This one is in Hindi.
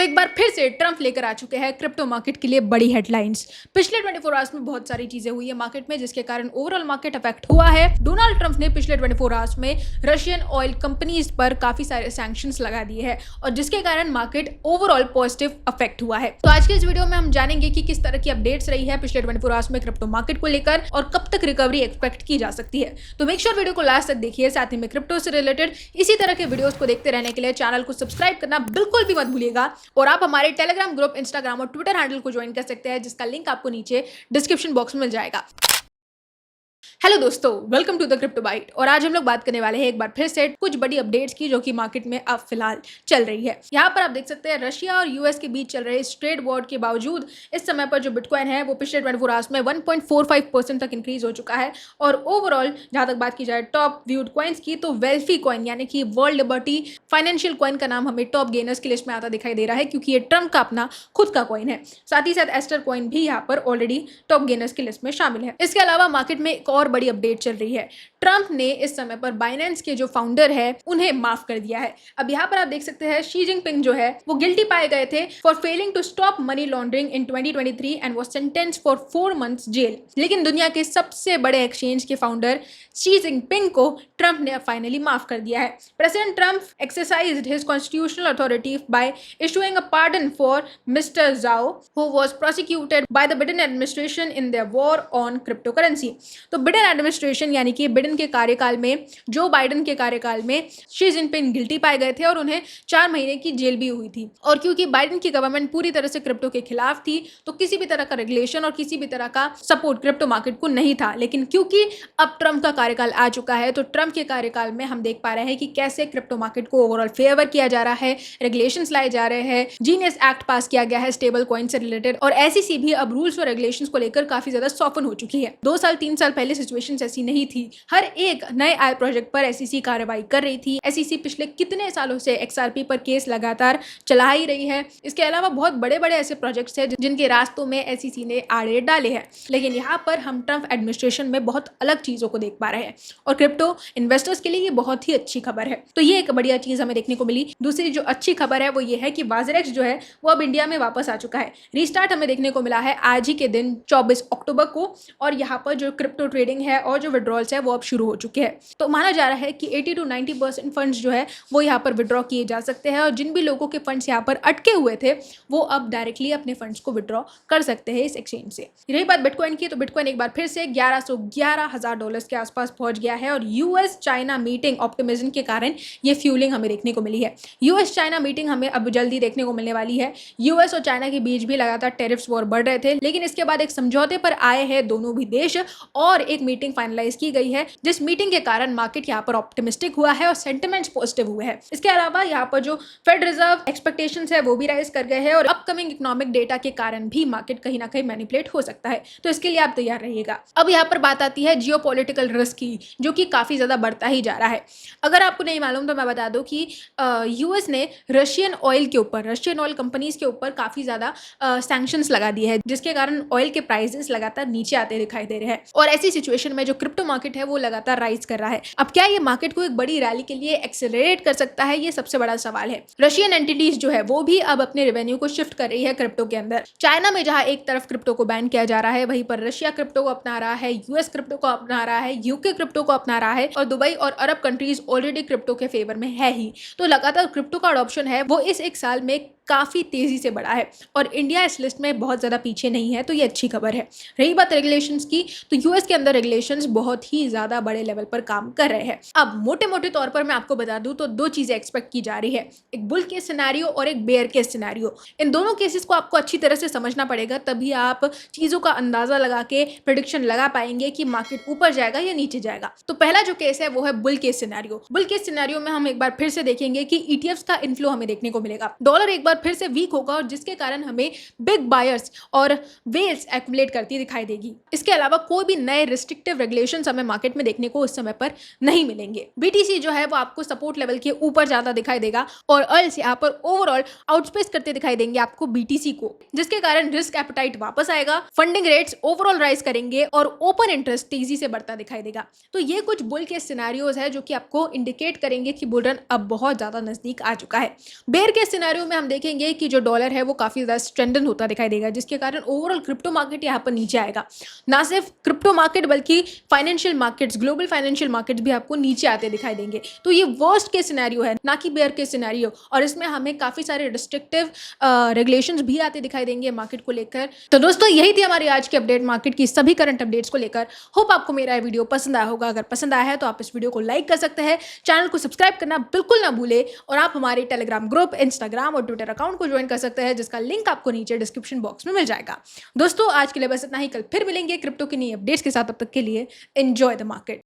तो एक बार फिर से ट्रंप लेकर आ चुके हैं क्रिप्टो मार्केट के लिए बड़ी हेडलाइंस। पिछले 24 आवर्स में बहुत सारी चीजें हुई है मार्केट में, जिसके कारण ओवरऑल मार्केट अफेक्ट हुआ है। डोनाल्ड ट्रंप ने पिछले 24 आवर्स में रशियन ऑयल कंपनीज पर काफी सारे सैंक्शंस लगा दिए हैं और जिसके कारण मार्केट ओवरऑल पॉजिटिव अफेक्ट हुआ है। तो आज के इस वीडियो में हम जानेंगे कि किस तरह की अपडेट्स रही है पिछले 24 आवर्स में क्रिप्टो मार्केट को लेकर और कब तक रिकवरी एक्सपेक्ट की जा सकती है। तो मेक श्योर वीडियो को लास्ट तक देखिए। साथ ही में क्रिप्टो से रिलेटेड इसी तरह के वीडियोस को देखते रहने के लिए चैनल को सब्सक्राइब करना बिल्कुल भी मत भूलिएगा और आप हमारे टेलीग्राम ग्रुप, इंस्टाग्राम और ट्विटर हैंडल को ज्वाइन कर सकते हैं, जिसका लिंक आपको नीचे डिस्क्रिप्शन बॉक्स में मिल जाएगा। हेलो दोस्तों, welcome to the Crypto Byte. और आज हम लोग बात करने वाले हैं एक बार फिर से कुछ बड़ी अपडेट्स की जो कि मार्केट में अब फिलहाल चल रही है। यहाँ पर आप देख सकते हैं रशिया और यूएस के बीच चल रहे इस ट्रेड वॉर के बावजूद इस समय पर जो बिटकॉइन है वो पिछले 24 आवर्स में 1.45% तक इंक्रीज हो चुका है। और ओवरऑल जहाँ तक बात की जाए टॉप व्यूड कॉइन्स की, तो वेल्फी कॉइन यानी कि वर्ल्ड लिबर्टी फाइनेंशियल कॉइन का नाम हमें टॉप गेनर्स की लिस्ट में आता दिखाई दे रहा है, क्योंकि ये ट्रंप का अपना खुद का कॉइन है। साथ ही साथ एस्टर कॉइन भी यहाँ पर ऑलरेडी टॉप गेनर्स की लिस्ट में शामिल है। इसके अलावा मार्केट में एक और बड़ी अपडेट चल रही है। ट्रंप ने इस समय पर बाइनेंस के जो फाउंडर है उन्हें माफ कर दिया है। अब यहाँ पर आप देख सकते हैं शी जिनपिंग जो है वो गिल्टी पाए गए थे for failing to stop money laundering in 2023 and was sentenced for 4 months jail. लेकिन दुनिया के सबसे बड़े एक्सचेंज के फाउंडर शी जिनपिंग को ट्रंप ने फाइनली माफ कर दिया है। President Trump exercised his constitutional authority by issuing a pardon for mister Zhao who was prosecuted by the Biden administration in their war on crypto currency. तो बिडेन एडमिनिस्ट्रेशन यानी कि बिडेन के कार्यकाल में, जो बाइडेन के कार्यकाल में शी जिनपिंग गिल्टी पाए गए थे और उन्हें 4 महीने की जेल भी हुई थी। और क्योंकि बाइडेन की गवर्नमेंट पूरी तरह से क्रिप्टो के खिलाफ थी तो किसी भी तरह का रेगुलेशन और किसी भी तरह का सपोर्ट क्रिप्टो मार्केट को नहीं था। लेकिन क्योंकि अब ट्रंप का कार्यकाल आ चुका है तो ट्रंप के कार्यकाल में हम देख पा रहे हैं कि कैसे क्रिप्टो मार्केट को ओवरऑल फेवर किया जा रहा है, रेगुलेशंस लाए जा रहे हैं, जीनियस एक्ट पास किया गया है स्टेबल कॉइन से रिलेटेड, और एसईसी भी अब रूल्स और रेगुलेशंस को लेकर काफी ज्यादा सॉफ्टन हो चुकी है। 2 साल 3 साल पहले सिचुएशन ऐसी नहीं थी। हर एक नए आय प्रोजेक्ट पर एसईसी कार्रवाई कर रही थी। एसईसी पिछले कितने सालों से एक्सआरपी पर केस लगातार चला ही रही है। इसके अलावा बहुत बड़े बड़े ऐसे प्रोजेक्ट्स हैं जिनके रास्तों में एसईसी ने आड़े डाले हैं। लेकिन यहाँ पर हम ट्रंप एडमिनिस्ट्रेशन में बहुत अलग चीजों को देख पा रहे हैं और क्रिप्टो इन्वेस्टर्स के लिए ये बहुत ही अच्छी खबर है। तो ये एक बढ़िया चीज हमें देखने को मिली। दूसरी जो अच्छी खबर है वो ये है कि वाजरेक्स जो है वो अब इंडिया में वापस आ चुका है। रिस्टार्ट हमें देखने को मिला है आज ही के दिन 24 अक्टूबर को, और यहाँ पर जो क्रिप्टो ट्रेडिंग है और जो विड्रॉल्स है वो अब शुरू हो चुके हैं। तो माना जा रहा है कि 80 to 90% फंड्स जो है वो यहाँ पर विड्रॉ किए जा सकते हैं और जिन भी लोगों के फंड्स यहाँ पर अटके हुए थे वो अब डायरेक्टली अपने फंड्स को विड्रॉ कर सकते हैं इस एक्सचेंज से। रही बात बिटकॉइन की, तो बिटकॉइन एक बार फिर से $11,000 के आसपास पहुंच गया है और यूएस चाइना मीटिंग ऑप्टिमिज्म के कारण ये फ्यूलिंग हमें देखने को मिली है। यूएस चाइना मीटिंग हमें अब जल्दी देखने को मिलने वाली है। यूएस और चाइना के बीच भी लगातार टेरिफ्स वॉर बढ़ रहे थे, लेकिन इसके बाद एक समझौते पर आए हैं दोनों भी देश और एक मीटिंग फाइनलाइज की गई है, जिस मीटिंग के कारण मार्केट यहाँ पर ऑप्टिमिस्टिक हुआ है और सेंटिमेंट्स पॉजिटिव हुए हैं। इसके अलावा यहाँ पर जो फेड रिजर्व एक्सपेक्टेशंस है वो भी राइज कर गए हैं और अपकमिंग इकोनॉमिक डेटा के कारण भी मार्केट कहीं ना कहीं मैनिपुलेट हो सकता है, तो इसके लिए आप तैयार रहिएगा। अब यहाँ पर बात आती है जियोपॉलिटिकल रिस्क की, जो कि काफी ज्यादा बढ़ता ही जा रहा है। अगर आपको नहीं मालूम तो मैं बता दूं कि यूएस ने रशियन ऑयल के ऊपर, रशियन ऑयल कंपनीज के ऊपर काफी ज्यादा सैंक्शंस लगा दिए हैं, जिसके कारण ऑयल के प्राइसेस लगातार नीचे आते दिखाई दे रहे हैं। और ऐसी सिचुएशन में जो क्रिप्टो मार्केट है वो लगातार राइज कर रहा है। अब क्या ये मार्केट को एक बड़ी रैली के लिए एक्सेलरेट कर सकता है, ये सबसे बड़ा सवाल है। रशियन एंटिटीज जो है वो भी अब अपने रेवेन्यू को शिफ्ट कर रही है क्रिप्टो के अंदर। चाइना में जहां एक तरफ क्रिप्टो को बैन किया जा रहा है, वहीं पर रशिया क्रिप्टो को अपना रहा है, यूएस क्रिप्टो को अपना रहा है, यूके क्रिप्टो को अपना रहा है और दुबई और अरब कंट्रीज ऑलरेडी क्रिप्टो के फेवर में है ही। तो लगातार क्रिप्टो का अडॉप्शन है वो इस एक साल में काफी तेजी से बढ़ा है और इंडिया इस लिस्ट में बहुत ज्यादा पीछे नहीं है, तो ये अच्छी खबर है। रही बात रेगुलेशंस की, तो यूएस के अंदर रेगुलेशंस बहुत ही ज्यादा बड़े लेवल पर काम कर रहे हैं। अब मोटे मोटे तौर पर मैं आपको बता दूं तो 2 चीजें एक्सपेक्ट की जा रही है, एक बुल केस सिनेरियो और एक बेयर केस सिनेरियो। इन दोनों केसेस को आपको अच्छी तरह से समझना पड़ेगा, तभी आप चीजों का अंदाजा लगा के प्रेडिक्शन लगा पाएंगे कि मार्केट ऊपर जाएगा या नीचे जाएगा। तो पहला जो केस है वो है bull case scenario. Bull case scenario में हम एक बार फिर से देखेंगे कि ईटीएफ्स का इन्फ्लो हमें देखने को मिलेगा, डॉलर एक बार फिर से वीक होगा और जिसके कारण हमें बिग बायर्स और वेल्स एक्युमुलेट करती दिखाई देगी। इसके अलावा कोई भी नए रिस्ट्रिक्टिव रेगुलेशंस हमें मार्केट में देखने को उस समय पर नहीं मिलेंगे। बीटीसी जो है वो आपको सपोर्ट लेवल के ऊपर ज्यादा दिखाई देगा और अल्स यहाँ पर ओवरऑल आउटस्पेस करते दिखाई देंगे आपको बीटीसी को, जिसके कारण रिस्क एपेटाइट वापस आएगा, फंडिंग रेट्स ओवरऑल राइज करेंगे और ओपन इंटरेस्ट तेजी से बढ़ता दिखाई देगा। तो ये कुछ बुल के सिनेरियोज है जो कि आपको इंडिकेट करेंगे कि बुल रन अब बहुत ज्यादा नजदीक आ चुका है। बेयर के सिनेरियो में हम देखेंगे कि जो डॉलर है वो काफ़ी ज़्यादा स्ट्रेंथन होता दिखाई देगा, जिसके कारण ओवरऑल क्रिप्टो मार्केट यहाँ पर नीचे आएगा। ना सिर्फ क्रिप्टो मार्केट बल्कि financial markets, global financial markets भी आपको नीचे आते दिखाई देंगे। तो ये वर्स्ट केस सिनेरियो है, ना कि बेयर केस सिनेरियो, और इसमें हमें काफ़ी सारे रिस्ट्रिक्टिव रेगुलेशंस भी आते दिखाई देंगे मार्केट को लेकर। तो दोस्तों यही थी हमारी आज की अपडेट मार्केट की सभी करंट अपडेट्स को लेकर। होप आपको मेरा ये वीडियो पसंद आया होगा। अगर पसंद आया है तो आप इस वीडियो को लाइक कर सकते हैं, चैनल को सब्सक्राइब करना बिल्कुल ना भूले, और आप हमारे टेलीग्राम ग्रुप, इंस्टाग्राम और ट्विटर अकाउंट को ज्वाइन कर सकते हैं, जिसका लिंक आपको नीचे डिस्क्रिप्शन बॉक्स में मिल जाएगा। दोस्तों आज के लिए बस इतना ही, कल फिर मिलेंगे क्रिप्टो की नई अपडेट्स के साथ। तब तक के लिए एंजॉय द मार्केट।